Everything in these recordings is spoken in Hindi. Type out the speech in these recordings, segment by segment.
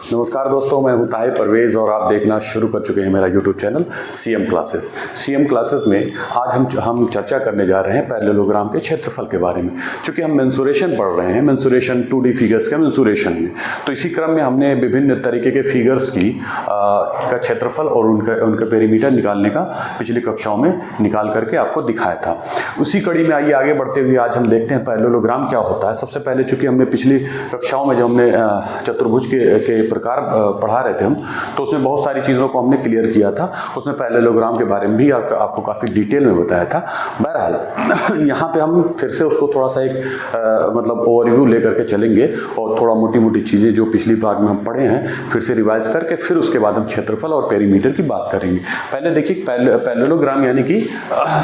नमस्कार दोस्तों, मैं हूं ताहिर परवेज और आप देखना शुरू कर चुके हैं मेरा YouTube channel CM classes. CM classes में आज हम चर्चा करने जा रहे हैं पैरेललोग्राम के क्षेत्रफल के बारे में। चूँकि हम मेंसुरेशन पढ़ रहे हैं, मेंसुरेशन 2D फिगर्स के मेंसुरेशन में, तो इसी क्रम में हमने विभिन्न तरीके के फिगर्स का क्षेत्रफल और उनका पेरीमीटर निकालने का पिछली कक्षाओं में निकाल करके आपको दिखाया था। उसी कड़ी में आइए आगे बढ़ते हुए आज हम देखते हैं पैरेललोग्राम क्या होता है। सबसे पहले चूँकि हमने पिछली कक्षाओं में जब हमने चतुर्भुज के प्रकार पढ़ा रहे थे हम, तो उसमें बहुत सारी चीज़ों को हमने क्लियर किया था। उसमें पैरेललोग्राम के बारे में भी आपको काफ़ी डिटेल में बताया था। बहरहाल यहाँ पे हम फिर से उसको थोड़ा सा एक मतलब ओवरव्यू लेकर के चलेंगे और थोड़ा मोटी मोटी चीज़ें जो पिछली बार में हम पढ़े हैं फिर से रिवाइज करके फिर उसके बाद हम क्षेत्रफल और पेरीमीटर की बात करेंगे। पहले देखिए पैरेललोग्राम यानी कि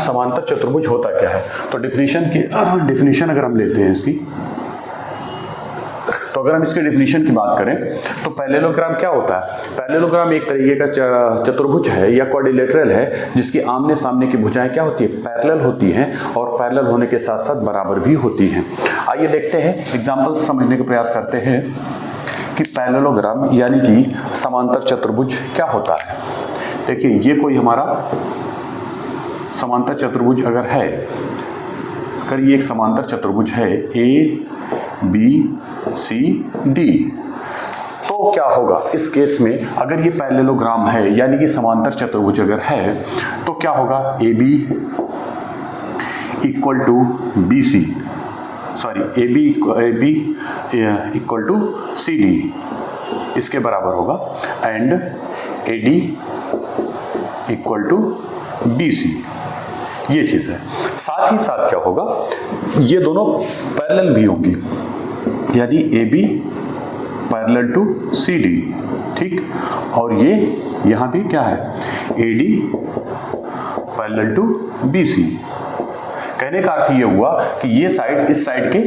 समांतर चतुर्भुज होता क्या है। तो डिफिनीशन अगर हम लेते हैं इसकी, तो अगर हम इसके डिफिनीशन की बात करें तो पैरेललोग्राम क्या होता है। पैरेललोग्राम एक तरीके का चतुर्भुज है या क्वाड्रिलेटरल है जिसकी आमने सामने की भुजाएं क्या होती है, पैरेलल होती हैं और पैरेलल होने के साथ साथ बराबर भी होती हैं। आइए देखते हैं, एग्जांपल समझने का प्रयास करते हैं कि पैरेललोग्राम यानी कि समांतर चतुर्भुज क्या होता है। देखिए ये कोई हमारा समांतर चतुर्भुज अगर है, अगर ये एक समांतर चतुर्भुज है ABCD, तो क्या होगा इस केस में, अगर ये पैरेललोग्राम है यानी कि समांतर चतुर्भुज अगर है तो क्या होगा, AB equal to BC, sorry AB equal to CD इसके बराबर होगा, and AD equal to BC, ये चीज़ है। साथ ही साथ क्या होगा, ये दोनों पैरेलल भी होंगी, यानी AB पैरेलल टू CD, ठीक, और ये यहाँ भी क्या है, AD पैरेलल टू BC। कहने का अर्थ ये हुआ कि ये साइड इस साइड के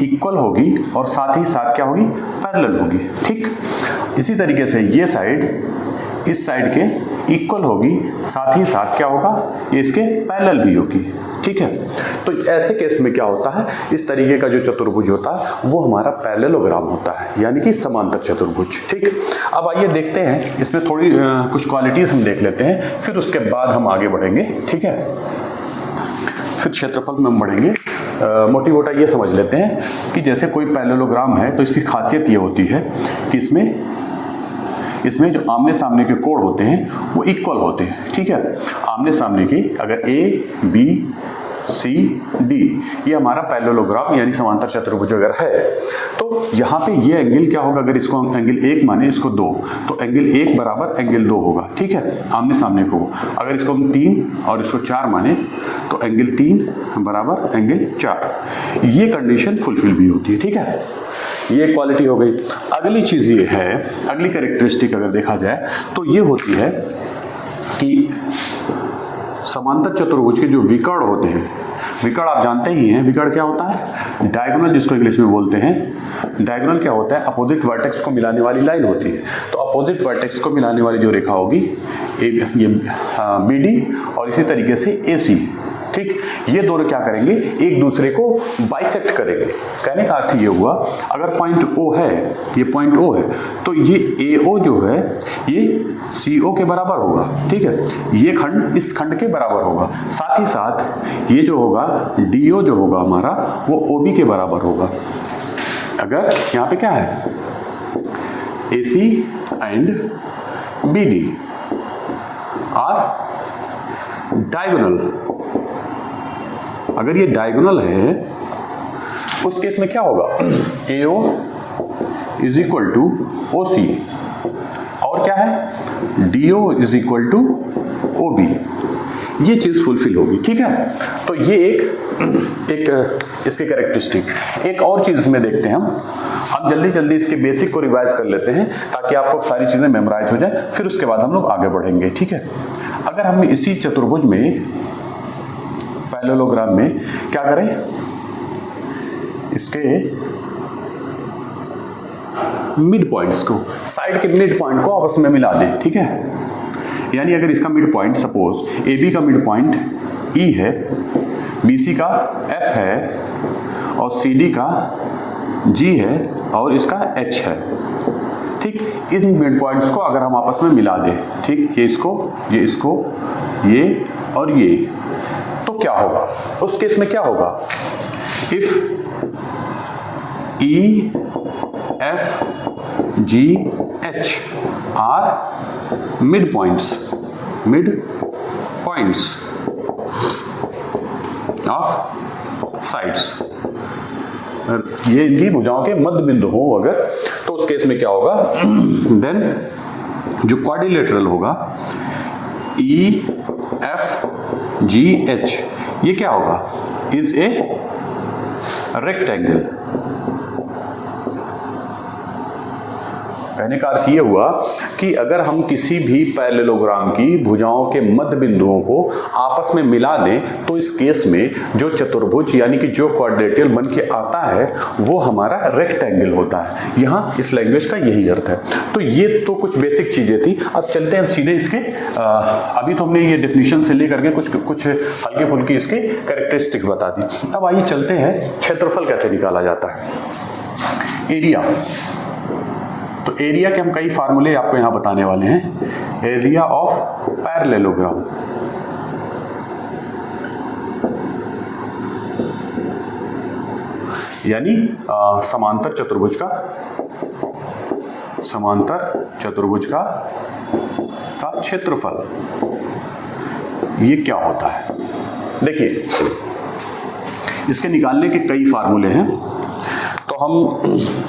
इक्वल होगी और साथ ही साथ क्या होगी, पैरेलल होगी, ठीक। इसी तरीके से ये साइड इस साइड के इक्वल होगी, साथ ही साथ क्या होगा, ये इसके पैरेलल भी होगी, ठीक है। तो ऐसे केस में क्या होता है, इस तरीके का जो चतुर्भुज होता है वो हमारा पैरेललोग्राम होता है, यानी कि समांतर चतुर्भुज, ठीक। अब आइए देखते हैं, इसमें थोड़ी कुछ क्वालिटीज हम देख लेते हैं, फिर उसके बाद हम आगे बढ़ेंगे, ठीक है। फिर क्षेत्रफल में हम बढ़ेंगे। मोटी मोटा ये समझ लेते हैं कि जैसे कोई पैरेललोग्राम है तो इसकी खासियत ये होती है कि इसमें जो आमने सामने के कोण होते हैं वो इक्वल होते हैं, ठीक है। आमने सामने की अगर ABCD ये हमारा पैरेललोग्राम यानी समांतर चतुर्भुज अगर है तो यहाँ पे ये एंगल क्या होगा, अगर इसको एंगल 1 माने इसको 2, तो एंगल 1 बराबर एंगल 2 होगा, ठीक है, आमने सामने को। अगर इसको हम 3 और इसको 4 माने तो एंगल 3 बराबर एंगल 4, ये कंडीशन फुलफिल भी होती है, ठीक है। ये क्वालिटी हो गई। अगली चीज़ ये है, अगली कैरेक्टरिस्टिक अगर देखा जाए तो ये होती है कि समांतर चतुर्भुज के जो विकर्ण होते हैं, विकर्ण आप जानते ही हैं, विकर्ण क्या होता है, डायगोनल जिसको इंग्लिश में बोलते हैं। डायगोनल क्या होता है, अपोजिट वर्टेक्स को मिलाने वाली लाइन होती है। तो अपोजिट वर्टेक्स को मिलाने वाली जो रेखा होगी ये BD और इसी तरीके से AC, ठीक, ये दोनों क्या करेंगे, एक दूसरे को बाइसेक्ट करेंगे। कहने का अर्थ ये हुआ, अगर पॉइंट O है, ये पॉइंट O है, तो ये AO जो है ये CO के बराबर होगा, ठीक है, ये खंड इस खंड के बराबर होगा। साथ ही साथ ये जो होगा DO जो होगा हमारा वो OB के बराबर होगा। अगर यहाँ पे क्या है, AC and BD are diagonal, अगर ये डायगोनल है उस केस में क्या होगा, AO is equal to OC और क्या है, DO is equal to OB, ये चीज फुलफिल होगी, ठीक है। तो ये एक इसके कैरेक्टरिस्टिक। एक और चीज इसमें देखते हैं हम जल्दी इसके बेसिक को रिवाइज कर लेते हैं ताकि आपको सारी चीजें मेमोराइज हो जाए, फिर उसके बाद हम लोग आगे बढ़ेंगे, ठीक है। अगर हम इसी चतुर्भुज में पैरेललोग्राम में क्या करें, इसके मिड पॉइंट्स को, साइड के मिड पॉइंट को आपस में मिला दें, ठीक है। यानी अगर इसका मिड पॉइंट, सपोज AB का मिड पॉइंट E है, BC का F है और CD का G है और इसका H है, ठीक। इन मिड पॉइंट्स को अगर हम आपस में मिला दें, ठीक, ये इसको ये और ये, तो क्या होगा? उस केस में क्या होगा? If E F G H are mid points of sides, ये इनकी भुजाओं के मध्य बिंदु हो अगर, तो उस केस में क्या होगा? देन जो क्वाड्रिलेटरल होगा E F G H, ये क्या होगा? Is a rectangle. कहने का अर्थ ये हुआ कि अगर हम किसी भी पैरेललोग्राम की भुजाओं के मध्य बिंदुओं को आपस में मिला दें तो इस केस में जो चतुर्भुज यानी कि जो क्वाड्रेटियल बन के आता है वो हमारा रेक्टेंगल होता है। यहाँ इस लैंग्वेज का यही अर्थ है। तो ये तो कुछ बेसिक चीजें थी। अब चलते हैं हम सीधे इसके अभी तो हमने ये डेफिनेशन से लेकर के कुछ हल्के फुल्की इसके कैरेक्टरिस्टिक बता दी। अब आइए चलते हैं क्षेत्रफल कैसे निकाला जाता है। एरिया, तो एरिया के हम कई फार्मूले आपको यहां बताने वाले हैं। एरिया ऑफ पैरेललोग्राम, यानी समांतर चतुर्भुज का क्षेत्रफल, ये क्या होता है? देखिए, इसके निकालने के कई फार्मूले हैं, तो हम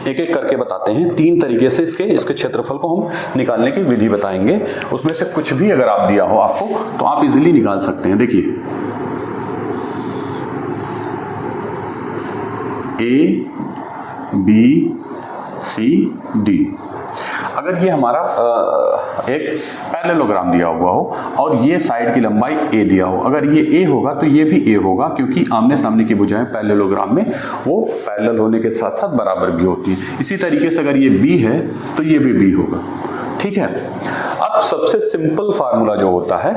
एक एक करके बताते हैं। 3 तरीके से इसके क्षेत्रफल को हम निकालने की विधि बताएंगे। उसमें से कुछ भी अगर आप दिया हो आपको तो आप इजीली निकाल सकते हैं। देखिए, A B C D, अगर ये हमारा एक पैरेललोग्राम दिया हुआ हो और ये साइड की लंबाई a दिया हो, अगर ये a होगा तो ये भी a होगा, क्योंकि आमने सामने की भुजाएं पैरेललोग्राम में वो पैरेलल होने के साथ साथ बराबर भी होती है। इसी तरीके से अगर ये b है तो ये भी b होगा, ठीक है। अब सबसे सिंपल फार्मूला जो होता है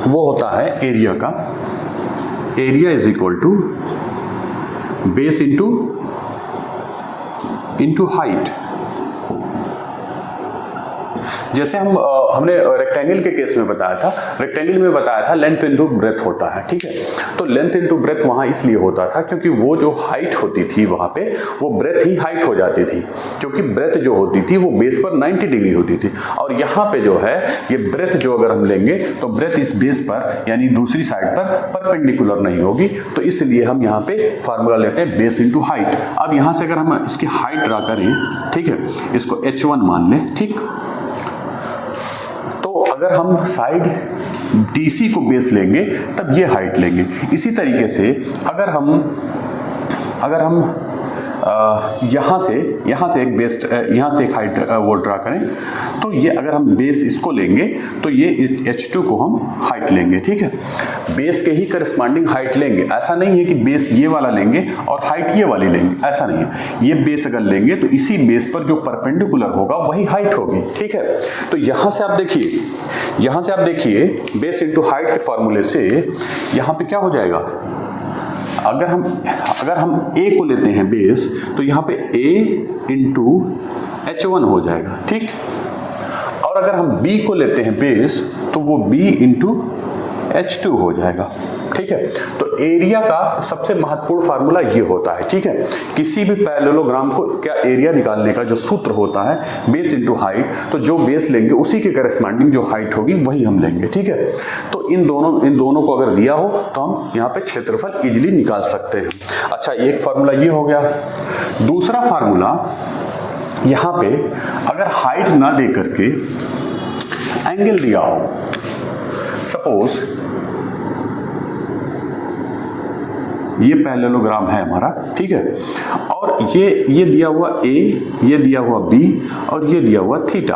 वो होता है एरिया का। Area is equal to base into height. जैसे हमने रेक्टेंगल के केस में बताया था, रेक्टेंगल में बताया था लेंथ इनटू ब्रेथ होता है, ठीक है। तो लेंथ इनटू ब्रेथ वहां इसलिए होता था क्योंकि वो जो हाइट होती थी वहां पे वो ब्रेथ ही हाइट हो जाती थी, क्योंकि ब्रेथ जो होती थी वो बेस पर 90 डिग्री होती थी। और यहाँ पे जो है ये ब्रेथ जो अगर हम लेंगे तो ब्रेथ इस बेस पर यानी दूसरी साइड पर परपेंडिकुलर नहीं होगी, तो इसलिए हम यहाँ पे फार्मूला लेते हैं बेस इंटू हाइट। अब यहाँ से अगर हम इसकी हाइट ड्रा करें, ठीक है, इसको h1 मान लें, ठीक। अगर हम साइड DC को बेस लेंगे तब ये हाइट लेंगे। इसी तरीके से अगर हम यहाँ से एक बेस, यहाँ से एक हाइट वो ड्रा करें, तो ये अगर हम बेस इसको लेंगे तो ये इस H2 को हम हाइट लेंगे, ठीक है। बेस के ही करस्पॉन्डिंग हाइट लेंगे, ऐसा नहीं है कि बेस ये वाला लेंगे और हाइट ये वाली लेंगे, ऐसा नहीं है। ये बेस अगर लेंगे तो इसी बेस पर जो परपेंडिकुलर होगा वही हाइट होगी, ठीक है। तो यहाँ से आप देखिए बेस इंटू हाइट के फॉर्मूले से यहाँ पे क्या हो जाएगा? अगर हम a को लेते हैं बेस तो यहाँ पे a इंटू h1 हो जाएगा, ठीक। और अगर हम b को लेते हैं बेस तो वो b इंटू h2 हो जाएगा, ठीक है। तो एरिया का सबसे महत्वपूर्ण फार्मूला ये होता है, ठीक है। किसी भी पैरेललोग्राम को क्या एरिया निकालने का जो सूत्र होता है बेस इंटू हाइट, तो जो बेस लेंगे उसी के करस्पॉन्डिंग जो हाइट होगी वही हम लेंगे, ठीक है। तो इन दोनों को अगर दिया हो तो हम यहाँ पे क्षेत्रफल इजीली निकाल सकते हैं। अच्छा, एक फार्मूला ये हो गया। दूसरा फार्मूला, यहाँ पे अगर हाइट ना दे करके एंगल दिया हो, सपोज ये पैरेललोग्राम है हमारा, ठीक है, और ये दिया हुआ a, ये दिया हुआ b और ये दिया हुआ थीटा।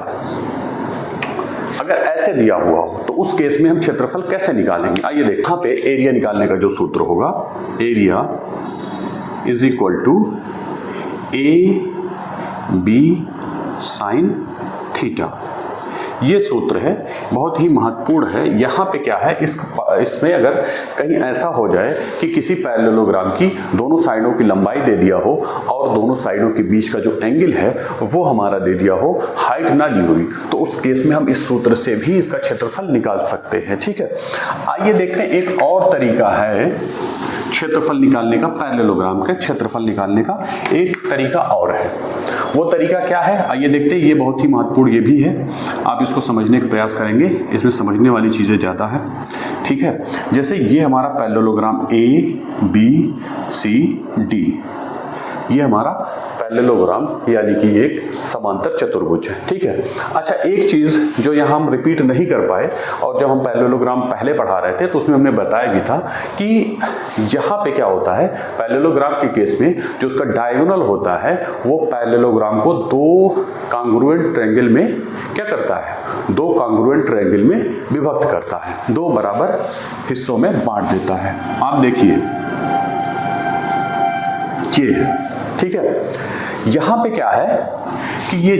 अगर ऐसे दिया हुआ हो तो उस केस में हम क्षेत्रफल कैसे निकालेंगे? आइए देखें। यहाँ पे एरिया निकालने का जो सूत्र होगा, area is equal to a b sine theta. ये सूत्र है, बहुत ही महत्वपूर्ण है। यहाँ पे क्या है, इसमें अगर कहीं ऐसा हो जाए कि किसी पैरेललोग्राम की दोनों साइडों की लंबाई दे दिया हो और दोनों साइडों के बीच का जो एंगल है वो हमारा दे दिया हो, हाइट ना दी हुई, तो उस केस में हम इस सूत्र से भी इसका क्षेत्रफल निकाल सकते हैं। ठीक है, आइए देखते हैं एक और तरीका है क्षेत्रफल निकालने का, पैरेललोग्राम के क्षेत्रफल निकालने का एक तरीका और है। वो तरीका क्या है, आइए देखते हैं। ये बहुत ही महत्वपूर्ण ये भी है, आप इसको समझने का प्रयास करेंगे, इसमें समझने वाली चीज़ें ज़्यादा है। ठीक है, जैसे ये हमारा parallelogram A B C D, ये हमारा पैरेललोग्राम यानी कि एक समांतर चतुर्भुज है। ठीक है, अच्छा एक चीज़ जो यहाँ हम रिपीट नहीं कर पाए, और जब हम पैरेललोग्राम पहले पढ़ा रहे थे तो उसमें हमने बताया भी था कि यहाँ पे क्या होता है, पैरेललोग्राम के केस में जो उसका डायगोनल होता है वो पैरेललोग्राम को दो कांग्रुएंट ट्रायंगल में क्या करता है, दो कांग्रुएंट ट्रायंगल में विभक्त करता है, दो बराबर हिस्सों में बांट देता है। आप देखिए ये है। ठीक है, यहाँ पे क्या है कि ये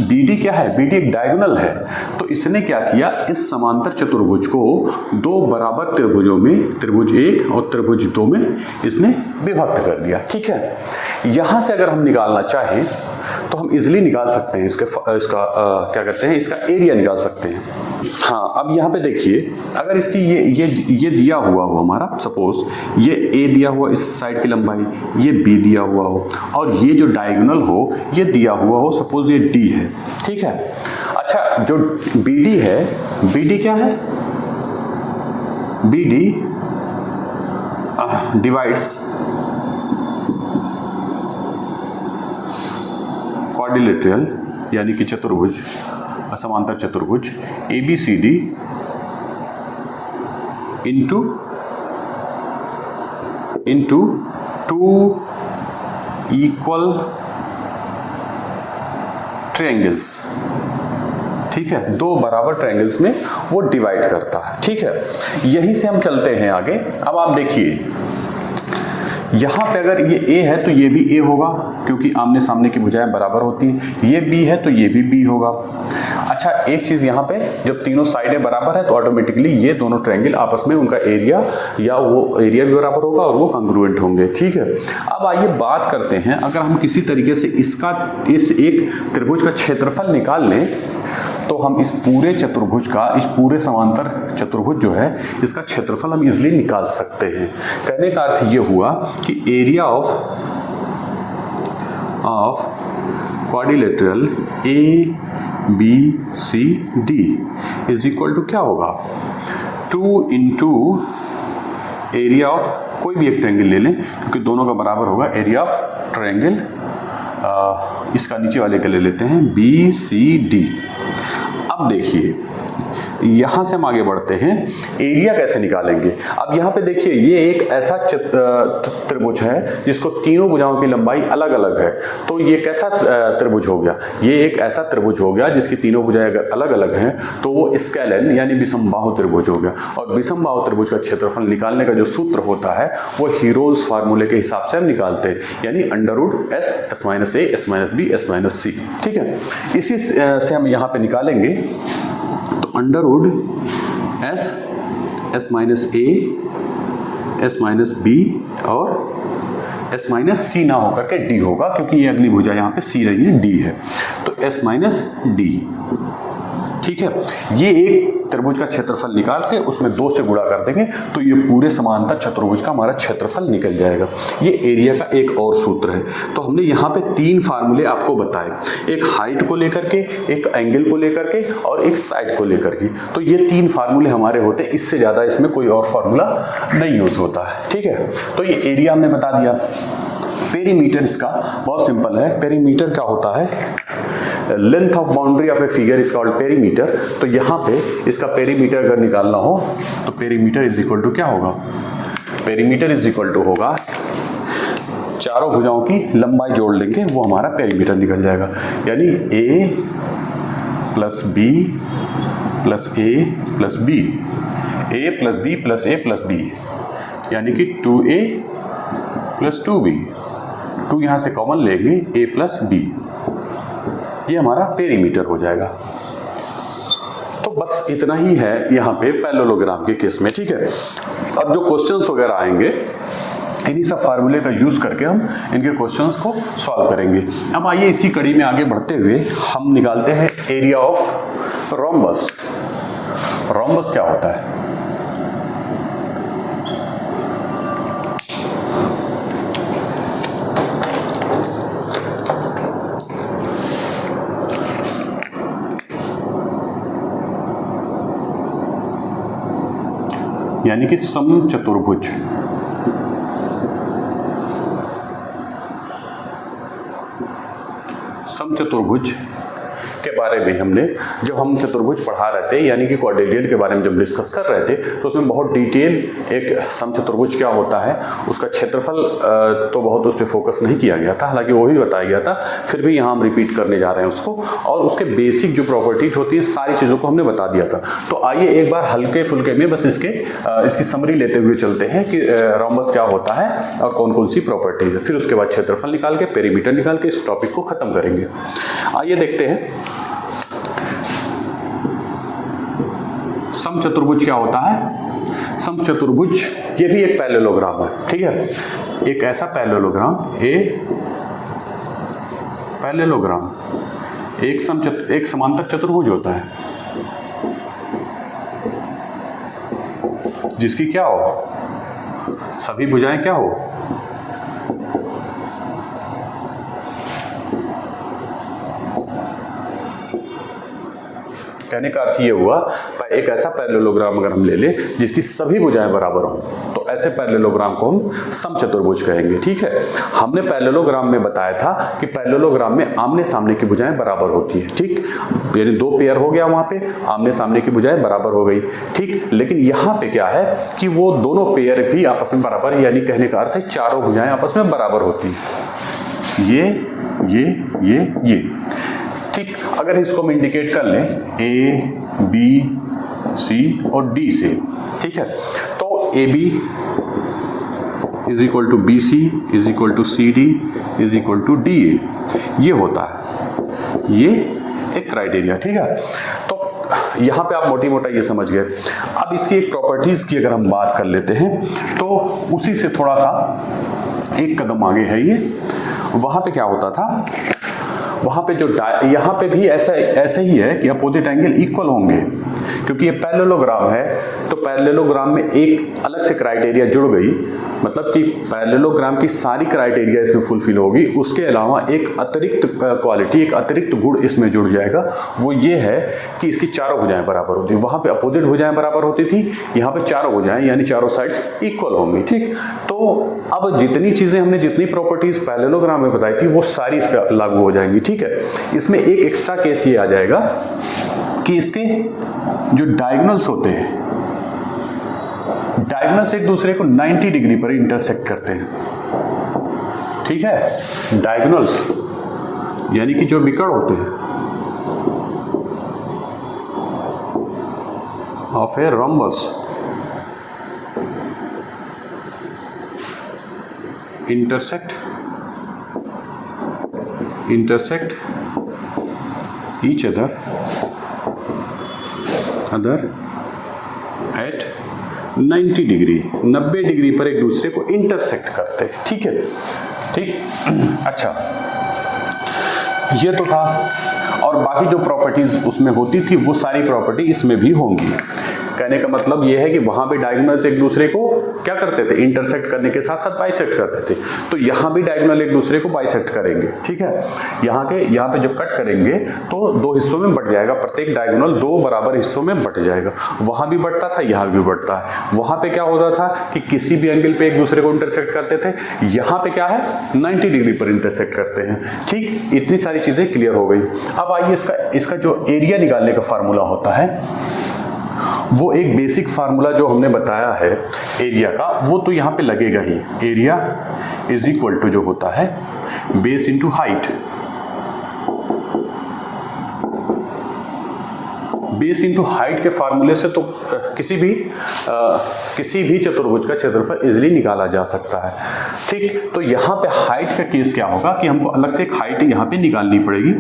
BD क्या है, BD एक डायगोनल है, तो इसने क्या किया, इस समांतर चतुर्भुज को दो बराबर त्रिभुजों में, त्रिभुज 1 और त्रिभुज 2 में इसने विभक्त कर दिया। ठीक है, यहाँ से अगर हम निकालना चाहें तो हम इजीली निकाल सकते हैं इसका क्या कहते हैं, इसका एरिया निकाल सकते हैं। हाँ, अब यहाँ पे देखिए, अगर इसकी ये दिया हुआ हो हमारा, सपोज ये ए दिया हुआ इस साइड की लंबाई, ये बी दिया हुआ हो, और ये जो डायगोनल हो ये दिया हुआ हो, सपोज ये डी है। ठीक है, अच्छा जो BD है, BD क्या है, BD डिवाइड्स क्वाड्रिलेटरल यानी कि चतुर्भुज, समांतर चतुर्भुज ABCD into two equal triangles. ठीक है, दो बराबर ट्रायंगल्स में वो डिवाइड करता है। ठीक है, यहीं से हम चलते हैं आगे। अब आप देखिए यहाँ पे अगर ये A है तो ये भी A होगा, क्योंकि आमने सामने की भुजाएं बराबर होती हैं। ये B है तो ये भी B होगा। अच्छा एक चीज़ यहाँ पे, जब तीनों साइडें बराबर है तो ऑटोमेटिकली ये दोनों ट्रायंगल आपस में उनका एरिया या वो एरिया भी बराबर होगा और वो कॉन्ग्रुएंट होंगे। ठीक है, अब आइए बात करते हैं, अगर हम किसी तरीके से इस एक त्रिभुज का क्षेत्रफल निकाल लें तो हम इस पूरे चतुर्भुज का, इस पूरे समांतर चतुर्भुज जो है इसका क्षेत्रफल हम इजीली निकाल सकते हैं। कहने का अर्थ ये हुआ कि area of quadrilateral ABCD is equal to क्या होगा, 2 इंटू एरिया ऑफ कोई भी एक ट्रायंगल ले लें क्योंकि दोनों का बराबर होगा, एरिया ऑफ ट्रायंगल इसका नीचे वाले का ले लेते हैं BCD। अब देखिए यहाँ से हम आगे बढ़ते हैं, एरिया कैसे निकालेंगे। अब यहाँ पे देखिए ये एक ऐसा त्रिभुज है जिसको तीनों भुजाओं की लंबाई अलग अलग है, तो ये कैसा त्रिभुज हो गया, ये एक ऐसा त्रिभुज हो गया जिसकी तीनों भुजाएं अगर अलग अलग हैं तो वो स्केलन यानी विषमबाहु त्रिभुज हो गया। और विषमबाहु त्रिभुज का क्षेत्रफल निकालने का जो सूत्र होता है वो हीरोज फार्मूले के हिसाब से हम निकालते हैं, यानी √S - A S - B S - C। ठीक है, इसी से हम यहाँ पे निकालेंगे तो √S S - A S - B और S - C ना होकर के D होगा, क्योंकि ये अगली भुजा यहाँ पे C रही है, D है, तो S - D। ठीक है, ये एक त्रिभुज का क्षेत्रफल निकाल के उसमें 2 से गुणा कर देंगे तो ये पूरे समांतर चतुर्भुज का हमारा क्षेत्रफल निकल जाएगा। ये एरिया का एक और सूत्र है। तो हमने यहाँ पे 3 फार्मूले आपको बताए, एक हाइट को लेकर के, एक एंगल को लेकर के और एक साइड को लेकर के। तो ये 3 फार्मूले हमारे होते हैं, इससे ज़्यादा इसमें कोई और फार्मूला नहीं यूज होता है। ठीक है, तो ये एरिया हमने बता दिया। पेरीमीटर इसका बहुत सिंपल है, पेरीमीटर क्या होता है, length of boundary of a figure is called perimeter. तो यहाँ पे इसका पेरीमीटर अगर निकालना हो तो पेरीमीटर इज इक्वल टू क्या होगा, पेरीमीटर इज इक्वल टू होगा चारों भुजाओं की लंबाई जोड़ लेंगे, वो हमारा पेरीमीटर निकल जाएगा, यानी A + B + A + B, A + B + A + B, यानी कि 2A + 2B, 2 यहाँ से कॉमन लेंगे, A + B, ये हमारा पेरीमीटर हो जाएगा। तो बस इतना ही है यहाँ पे पैरेललोग्राम के केस में, ठीक है। अब जो क्वेश्चंस वगैरह आएंगे इन्हीं सब फार्मूले का यूज करके हम इनके क्वेश्चंस को सॉल्व करेंगे। अब आइए इसी कड़ी में आगे बढ़ते हुए हम निकालते हैं एरिया ऑफ रोम्बस। रोम्बस क्या होता है? यानी कि समचतुर्भुज। समचतुर्भुज के बारे में हमने, जब हम चतुर्भुज पढ़ा रहे थे यानी कि क्वाड्रिलियन के बारे में जब डिस्कस कर रहे थे, तो उसमें बहुत डिटेल एक समचतुर्भुज क्या होता है, उसका क्षेत्रफल तो बहुत उस पर फोकस नहीं किया गया था, हालांकि वो ही बताया गया था, फिर भी यहाँ हम रिपीट करने जा रहे हैं उसको, और उसके बेसिक जो प्रॉपर्टीज होती हैं सारी चीज़ों को हमने बता दिया था। तो आइए एक बार हल्के फुल्के में बस इसकी समरी लेते हुए चलते हैं कि रोम्बस क्या होता है और कौन कौन सी प्रॉपर्टीज है, फिर उसके बाद क्षेत्रफल निकाल के, पेरीमीटर निकाल के इस टॉपिक को खत्म करेंगे। आइए देखते हैं समचतुर्भुज क्या होता है। समचतुर्भुज ये भी एक पैरेललोग्राम है, ठीक है। एक ऐसा पैरेललोग्राम, पैरेललोग्राम एक समांतर चतुर्भुज होता है जिसकी क्या हो, सभी भुजाएं क्या हो, कहने का अर्थ ये हुआ एक ऐसा पैरेललोग्राम अगर हम ले लें जिसकी सभी भुजाएं बराबर हों, तो ऐसे पैरेललोग्राम को हम समचतुर्भुज कहेंगे, ठीक है। हमने पैरेललोग्राम में बताया था कि पैरेललोग्राम में आमने सामने की भुजाएं बराबर होती है, ठीक, यानी दो पेयर हो गया, वहां पे आमने सामने की भुजाएं बराबर हो गई, ठीक। लेकिन यहाँ पे क्या है कि वो दोनों पेयर भी आपस में बराबर, यानी कहने का अर्थ है चारों भुजाएं आपस में बराबर होती है, ये, ठीक। अगर इसको हम इंडिकेट कर लें ए, बी, सी और डी से, ठीक है, तो A B is equal to B C is equal to C D is equal to D A, ये होता है, ये एक क्राइटेरिया, ठीक है। तो यहाँ पे आप मोटी मोटा ये समझ गए। अब इसकी एक प्रॉपर्टीज की अगर हम बात कर लेते हैं तो उसी से थोड़ा सा एक कदम आगे है ये। वहाँ पे क्या होता था, वहाँ पे जो यहाँ पे भी ऐसे ही है कि अपोजिट एंगल इक्वल होंगे, क्योंकि ये पैरेललोग्राम है, तो पैरेललोग्राम में एक अलग से क्राइटेरिया जुड़ गई, मतलब कि पैरेललोग्राम की सारी क्राइटेरिया इसमें फुलफिल होगी, उसके अलावा एक अतिरिक्त क्वालिटी, एक अतिरिक्त गुण इसमें जुड़ जाएगा, वो ये है कि इसकी चारों भुजाएं बराबर होती है। वहाँ पे अपोजिट भुजाएं बराबर होती थी, यहाँ पे चारों भुजाएं यानी चारों साइड्स इक्वल होंगी, ठीक। तो अब जितनी चीज़ें हमने, जितनी प्रॉपर्टीज पैरेललोग्राम में बताई थी वो सारी इस पर लागू हो जाएंगी, ठीक है। इसमें एक एक्स्ट्रा केस ये आ जाएगा कि इसके जो डायगोनल्स होते हैं, डायगोनल्स एक दूसरे को 90 डिग्री पर इंटरसेक्ट करते हैं, ठीक है। डायगोनल्स यानी कि जो विकर्ण होते हैं of a rhombus intersect each other at 90 degree, 90 degree पर एक दूसरे को इंटरसेक्ट करते, ठीक है, ठीक। अच्छा, ये तो था, और बाकी जो प्रॉपर्टीज उसमें होती थी वो सारी प्रॉपर्टी इसमें भी होंगी। कहने का मतलब ये है कि वहां पे डायगोनल्स एक दूसरे को क्या करते थे, इंटरसेक्ट करने के साथ साथ बाइसेक्ट करते थे, तो यहाँ भी डायगोनल एक दूसरे को बाइसेक्ट करेंगे, ठीक है। यहाँ पे जब कट करेंगे तो दो हिस्सों में बट जाएगा, प्रत्येक डायगोनल दो बराबर हिस्सों में बट जाएगा। वहां भी बढ़ता था, यहाँ भी बढ़ता है। वहां पे क्या होता था कि किसी भी एंगल पे एक दूसरे को इंटरसेक्ट करते थे, यहाँ पे क्या है 90 डिग्री पर इंटरसेक्ट करते हैं, ठीक। इतनी सारी चीजें क्लियर हो गई। अब आइए इसका जो एरिया निकालने का फार्मूला होता है, वो एक बेसिक फार्मूला जो हमने बताया है एरिया का, वो तो यहाँ पे लगेगा ही। एरिया इज इक्वल टू जो होता है base into height. Base into height के फार्मूले से तो किसी भी चतुर्भुज का क्षेत्रफल इजीली निकाला जा सकता है, ठीक। तो यहाँ पे हाइट का केस क्या होगा कि हमको अलग से एक हाइट यहाँ पे निकालनी पड़ेगी,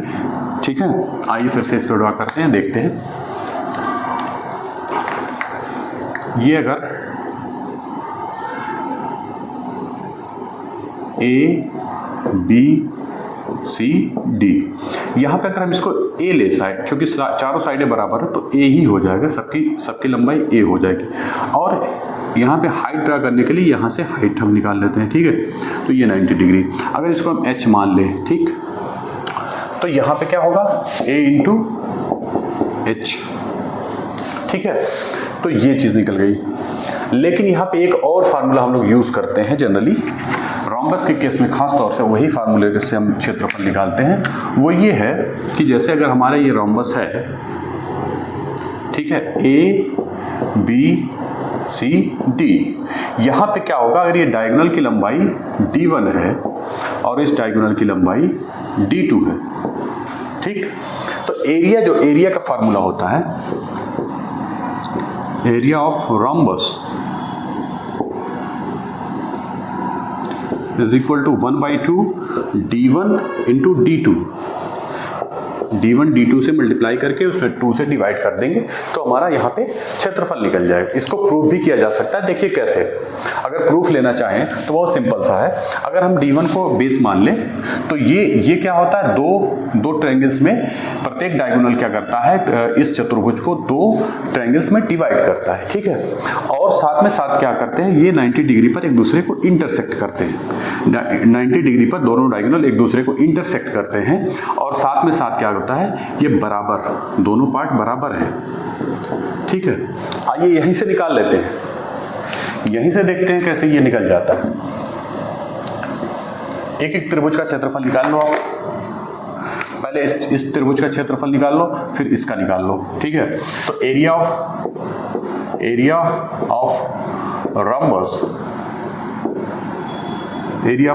ठीक है। आइए फिर से इसको ड्रा करते हैं, देखते हैं। ये अगर ए बी सी डी, यहाँ पे अगर हम इसको ए ले साइड, क्योंकि चारों साइडें बराबर है तो ए ही हो जाएगा, सबकी लंबाई ए हो जाएगी। और यहाँ पे हाइट ड्रा करने के लिए यहाँ से हाइट हम निकाल लेते हैं, ठीक है। तो ये 90 डिग्री, अगर इसको हम एच मान लें, ठीक, तो यहाँ पे क्या होगा ए इंटू एच, ठीक है। तो ये चीज़ निकल गई। लेकिन यहाँ पे एक और फार्मूला हम लोग यूज़ करते हैं जनरली, रोम्बस के केस में खास तौर से वही फार्मूले से हम क्षेत्रफल निकालते हैं। वो ये है कि जैसे अगर हमारा ये रोम्बस है, ठीक है, ए बी सी डी, यहाँ पे क्या होगा, अगर ये डायगोनल की लंबाई D1 है और इस डायगोनल की लंबाई D2 है, ठीक, तो एरिया का फार्मूला होता है area of rhombus is equal to 1/2 D1 into D2। D1 D2 से मल्टीप्लाई करके उसे 2 से डिवाइड कर देंगे तो हमारा यहाँ पे क्षेत्रफल निकल जाएगा। इसको प्रूफ भी किया जा सकता है। देखिए कैसे, अगर प्रूफ लेना चाहें तो बहुत सिंपल सा है। अगर हम D1 को बेस मान लें तो ये क्या होता है, दो ट्रायंगल्स में प्रत्येक डायगोनल क्या करता है, इस चतुर्भुज को दो ट्रायंगल्स में डिवाइड करता है, ठीक है। और साथ में साथ क्या करते हैं, ये 90 डिग्री पर एक दूसरे को इंटरसेक्ट करते हैं। 90 डिग्री पर दोनों डायगोनल एक दूसरे को इंटरसेक्ट करते हैं और साथ में साथ क्या होता है, ये बराबर, दोनों पार्ट बराबर हैं, ठीक है। आइए यहीं से निकाल लेते हैं, यहीं से देखते हैं कैसे ये निकल जाता है। एक एक त्रिभुज का क्षेत्रफल निकाल लो आप, पहले इस त्रिभुज का क्षेत्रफल निकाल लो, फिर इसका निकाल लो, ठीक है। तो एरिया ऑफ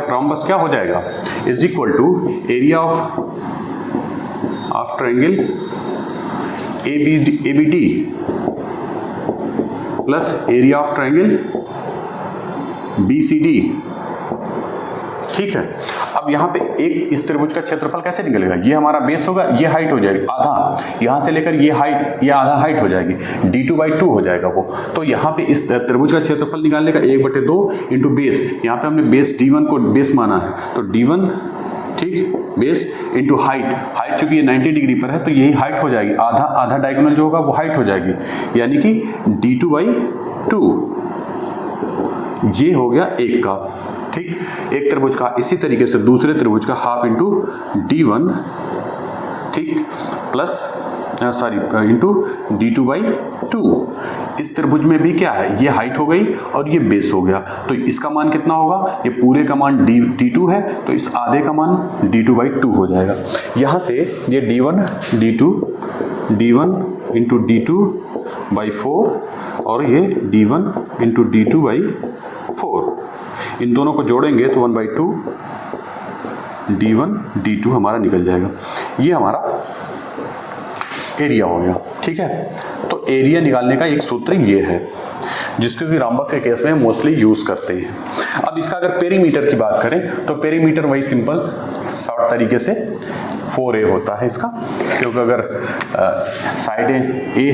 रोम्बस क्या हो जाएगा, is equal to area of triangle ABD plus area of triangle BCD, ठीक है। अब यहाँ पे एक इस त्रिभुज का क्षेत्रफल कैसे निकलेगा, ये हमारा बेस होगा, ये हाइट हो जाएगी आधा, यहाँ से लेकर ये हाइट, ये आधा हाइट हो जाएगी, D2/2 हो जाएगा वो। तो यहाँ पे इस त्रिभुज का क्षेत्रफल निकालने का 1/2 इंटू बेस, यहाँ पे हमने बेस D1 को बेस माना है तो D1, ठीक, बेस इंटू हाइट चूंकि ये 90 डिग्री पर है तो यही हाइट हो जाएगी, आधा डायगोनल जो होगा वो हाइट हो जाएगी, यानी कि D2/2। ये हो गया एक का, ठीक, एक त्रिभुज का। इसी तरीके से दूसरे त्रिभुज का हाफ इंटू D1, ठीक, प्लस इंटू D2/2। इस त्रिभुज में भी क्या है, ये हाइट हो गई और ये बेस हो गया, तो इसका मान कितना होगा, ये पूरे का मान D2 है तो इस आधे का मान D2/2 हो जाएगा। यहाँ से ये D1 इंटू D2/4 और ये D1 इंटू D2/4, इन दोनों को जोड़ेंगे तो 1/2 D1 D2 हमारा निकल जाएगा। ये हमारा एरिया हो गया, ठीक है। तो एरिया निकालने का एक सूत्र ये है जिसको कि रोम्बस के केस में मोस्टली यूज करते हैं। अब इसका अगर पेरीमीटर की बात करें तो पेरीमीटर वही सिंपल शॉर्ट तरीके से 4a होता है इसका, क्योंकि अगर साइडें ए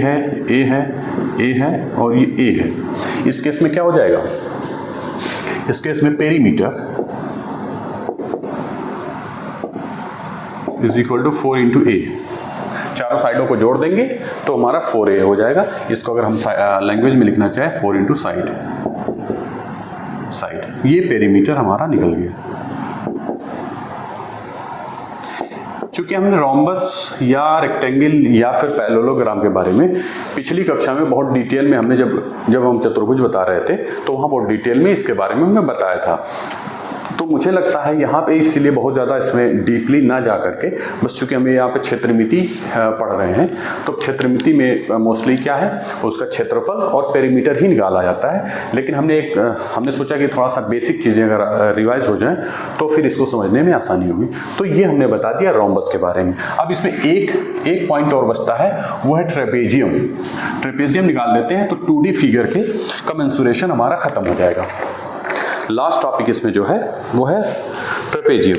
है और ये a है, इस केस में क्या हो जाएगा, इस केस में perimeter is equal to 4 into a, चारों साइडों को जोड़ देंगे तो हमारा 4a हो जाएगा। इसको अगर हम लैंग्वेज में लिखना चाहें 4 इंटू साइड, ये पेरीमीटर हमारा निकल गया। चूंकि हमने रोम्बस या रेक्टेंगल या फिर पैरेललोग्राम के बारे में पिछली कक्षा में बहुत डिटेल में हमने जब हम चतुर्भुज बता रहे थे तो वहाँ बहुत डिटेल में इसके बारे में हमने बताया था। तो मुझे लगता है यहाँ पे इसलिए बहुत ज़्यादा इसमें डीपली ना जा करके, बस चूंकि हमें यहाँ पे क्षेत्रमिति पढ़ रहे हैं तो क्षेत्रमिति में मोस्टली क्या है, उसका क्षेत्रफल और पेरीमीटर ही निकाला जाता है। लेकिन हमने सोचा कि थोड़ा सा बेसिक चीज़ें अगर रिवाइज हो जाएं तो फिर इसको समझने में आसानी होगी। तो ये हमने बता दिया रोम्बस के बारे में। अब इसमें एक पॉइंट और बचता है, वो है ट्रेपेजियम। ट्रेपेजियम निकाल लेते हैं तो 2D फिगर के कमेंसुरेशन हमारा खत्म हो जाएगा। लास्ट टॉपिक इसमें जो है वो है ट्रेपेजियम।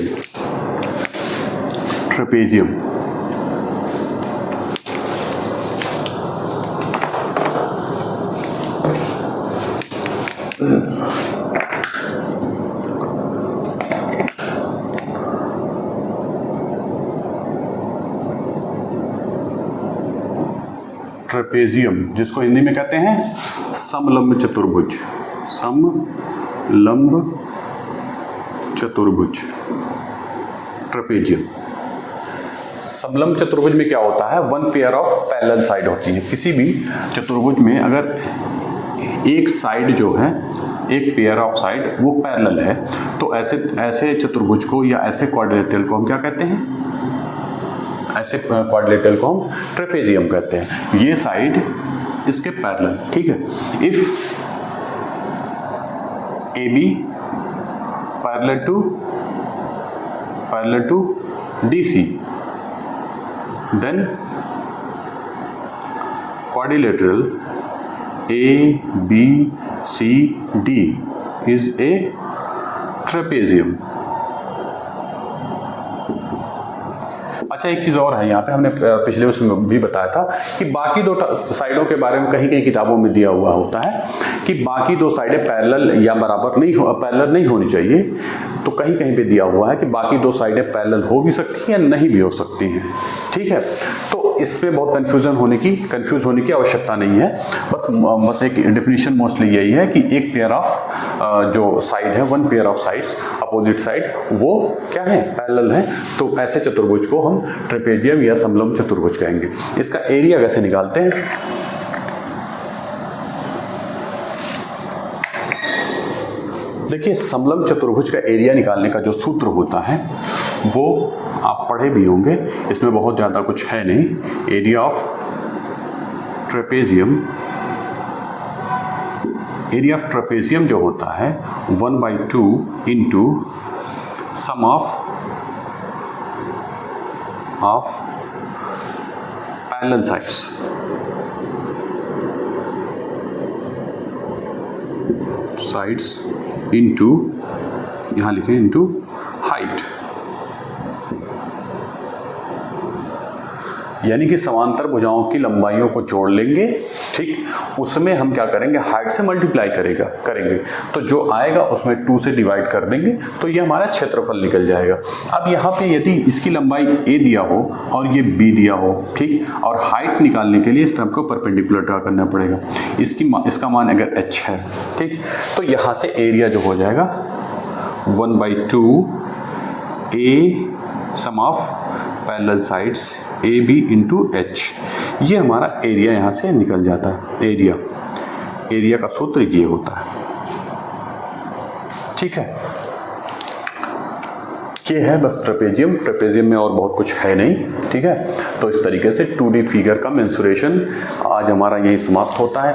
ट्रेपेजियम, जिसको हिंदी में कहते हैं समलंब चतुर्भुज, समलंब चतुर्भुज, ट्रेपेजियम। समलंब चतुर्भुज में क्या होता है, one pair of parallel side होती है। किसी भी चतुर्भुज में अगर एक साइड जो है, एक पेयर ऑफ साइड वो पैरेलल है, तो ऐसे चतुर्भुज को या ऐसे क्वाड्रिलेटरल को हम क्या कहते हैं, ऐसे क्वाड्रिलेटरल को हम ट्रेपेजियम कहते हैं। ये साइड इसके पैरेलल, ठीक है। If AB parallel to DC, then quadrilateral ABCD is a trapezium। अच्छा, एक चीज़ और है यहाँ पे, हमने पिछले उसमें भी बताया था कि बाकी दो साइडों के बारे में कहीं कहीं किताबों में दिया हुआ होता है कि बाकी दो साइडें पैरेलल या बराबर पैरेलल नहीं होनी चाहिए। तो कहीं कहीं पे दिया हुआ है कि बाकी दो साइडें पैरेलल हो भी सकती हैं या नहीं भी हो सकती हैं, ठीक है। तो इसमें बहुत कंफ्यूज होने की आवश्यकता नहीं है। बस एक डेफिनेशन मोस्टली यही है कि एक पेयर ऑफ जो साइड है, one pair of sides opposite side, वो क्या है, पैरेलल है। तो ऐसे चतुर्भुज को हम ट्रेपेजियम या समलंब चतुर्भुज कहेंगे। इसका एरिया कैसे निकालते हैं, देखिए समलंब चतुर्भुज का एरिया निकालने का जो सूत्र होता है वो आप पढ़े भी होंगे, इसमें बहुत ज़्यादा कुछ है नहीं। एरिया ऑफ ट्रेपेजियम जो होता है 1/2 into sum of parallel sides into, यहाँ लिखें इंटू हाइट, यानी कि समांतर भुजाओं की लंबाइयों को जोड़ लेंगे, ठीक। उसमें हम क्या करेंगे, हाइट से मल्टीप्लाई करेंगे, तो जो आएगा उसमें 2 से डिवाइड कर देंगे, तो ये हमारा क्षेत्रफल निकल जाएगा। अब यहाँ पे यदि इसकी लंबाई A दिया हो और ये B दिया हो, ठीक, और हाइट निकालने के लिए इस पे हमको परपेंडिकुलर ड्रा करना पड़ेगा। इसका मान अगर h है, ठीक, तो यहाँ से एरिया जो हो जाएगा 1/2 A sum of parallel sides AB into H, ये हमारा एरिया यहाँ से निकल जाता है। एरिया का सूत्र ये होता है, ठीक है। ये है बस ट्रेपेजियम में और बहुत कुछ है नहीं, ठीक है। तो इस तरीके से 2D फिगर का मेंसुरेशन आज हमारा यही समाप्त होता है।